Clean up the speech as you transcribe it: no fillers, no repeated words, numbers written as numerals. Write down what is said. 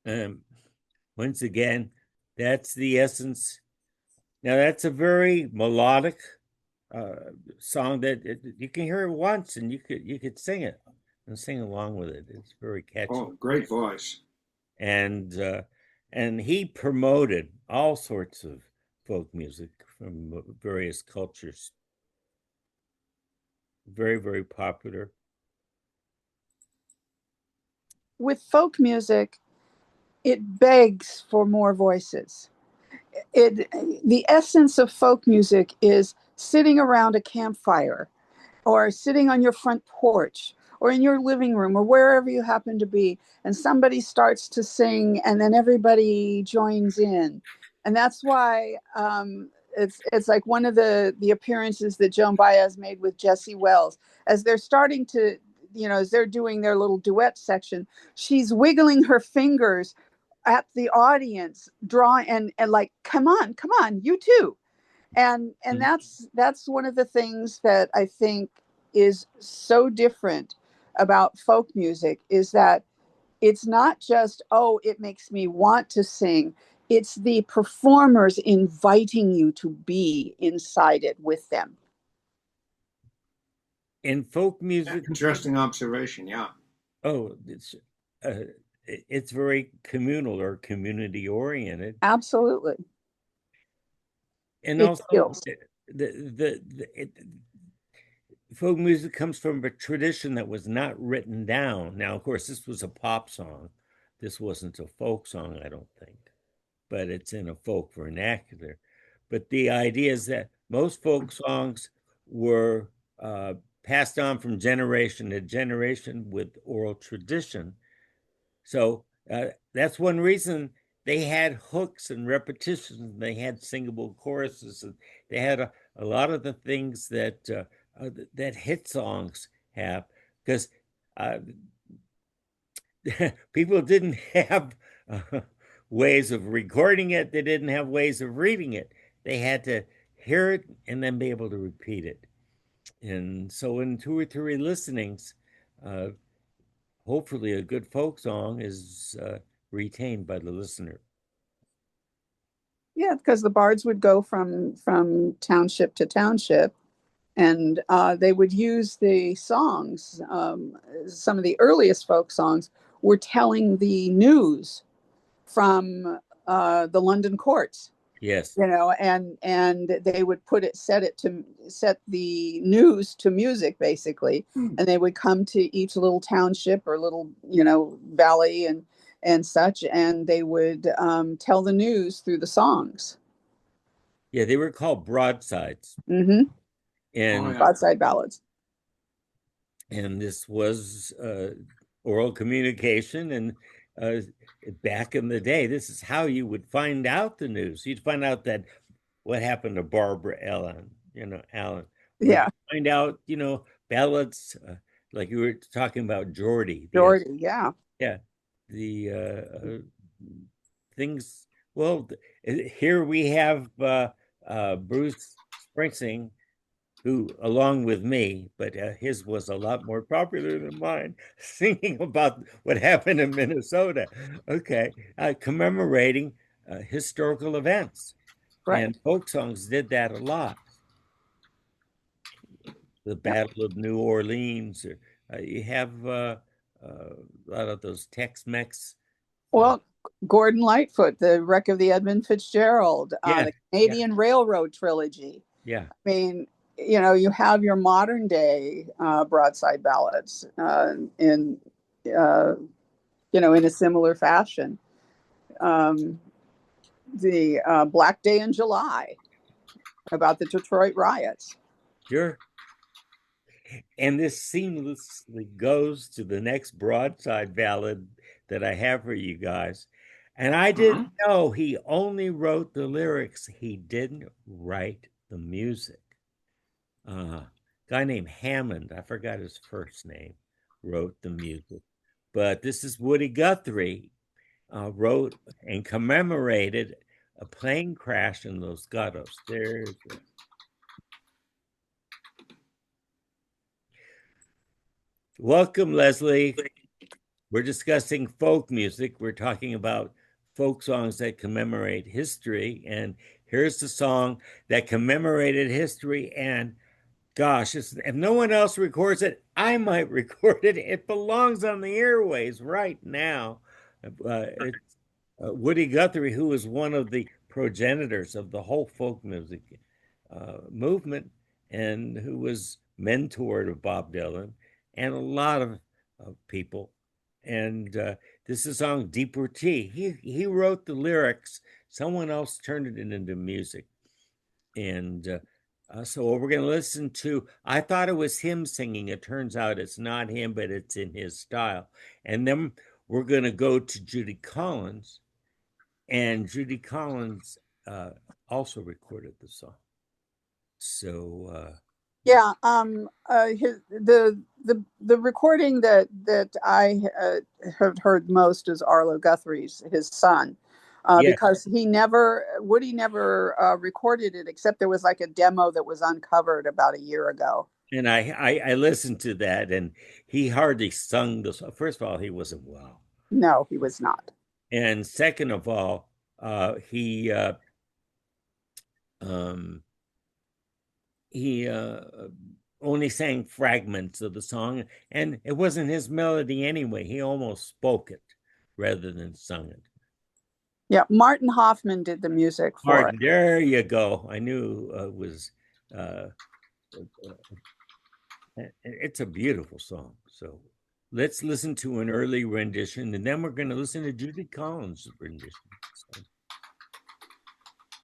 Um, once again, that's the essence. Now, that's a very melodic song that you can hear it once and you could sing it and sing along with it. It's very catchy. Oh, great voice. And and he promoted all sorts of folk music from various cultures. Very, very popular. With folk music, it begs for more voices. The essence of folk music is sitting around a campfire or sitting on your front porch or in your living room or wherever you happen to be, and somebody starts to sing and then everybody joins in. And that's why it's like one of the appearances that Joan Baez made with Jesse Wells. As they're starting to, as they're doing their little duet section, she's wiggling her fingers at the audience, drawing and like, come on, you too. And that's one of the things that I think is so different about folk music, is that it's not just, oh, it makes me want to sing. It's the performers inviting you to be inside it with them. In folk music, Interesting observation. Yeah. oh, it's very communal or community oriented. Absolutely. And It also feels. Folk music comes from a tradition that was not written down. Now, of course, this was a pop song. This wasn't a folk song, I don't think, but it's in a folk vernacular. But the idea is that most folk songs were passed on from generation to generation with oral tradition. So that's one reason they had hooks and repetitions. They had singable choruses. And they had a lot of the things that hit songs have, because uh, people didn't have ways of recording it. They didn't have ways of reading it. They had to hear it and then be able to repeat it. And so in two or three listenings, uh, hopefully a good folk song is retained by the listener. Yeah, because the bards would go from township to township, and they would use the songs. Some of the earliest folk songs were telling the news from the London courts. Yes. And they would set the news to music, basically. And they would come to each little township or little valley and such, and they would tell the news through the songs. Yeah, they were called broadsides. Mm-hmm. And broadside ballads. And this was oral communication. And back in the day, this is how you would find out the news. You'd find out that what happened to Barbara Allen. Yeah. Find out, ballads, like you were talking about Geordie. Geordie, yeah. Yeah. The things, well, here we have Bruce Springsteen, who, along with me, but his was a lot more popular than mine, singing about what happened in Minnesota. Okay, commemorating historical events. Right. And folk songs did that a lot. The Battle of New Orleans, or you have a lot of those Tex-Mex. Well, Gordon Lightfoot, the wreck of the Edmund Fitzgerald, Yeah, the Canadian Railroad trilogy. yeah. I mean, you have your modern day broadside ballads in a similar fashion. The Black Day in July, about the Detroit riots. Sure. And this seamlessly goes to the next broadside ballad that I have for you guys. And I didn't know he only wrote the lyrics. He didn't write the music. Guy named Hammond, I forgot his first name, wrote the music. But this is Woody Guthrie, wrote and commemorated a plane crash in Los Gatos. There's Welcome, Leslie. We're discussing folk music. We're talking about folk songs that commemorate history. And here's the song that commemorated history. And gosh, if no one else records it, I might record it. It belongs on the airways right now. It's Woody Guthrie, who was one of the progenitors of the whole folk music movement and who was mentored of Bob Dylan and a lot of people. And this is on Deeper Tea. He wrote the lyrics. Someone else turned it into music. And so what we're going to listen to, I thought it was him singing. It turns out it's not him, but it's in his style. And then we're going to go to Judy Collins. And Judy Collins also recorded the song. So yeah, the recording that I have heard most is Arlo Guthrie's, his son, yeah. because Woody never recorded it, except there was like a demo that was uncovered about a year ago. And I listened to that, and he hardly sung the song. First of all, he wasn't well. No, he was not. And second of all, he only sang fragments of the song, and it wasn't his melody anyway. He almost spoke it rather than sung it. Yeah, Martin Hoffman did the music for Martin, there you go. I knew it was. It's a beautiful song. So let's listen to an early rendition, and then we're going to listen to Judy Collins' rendition. So.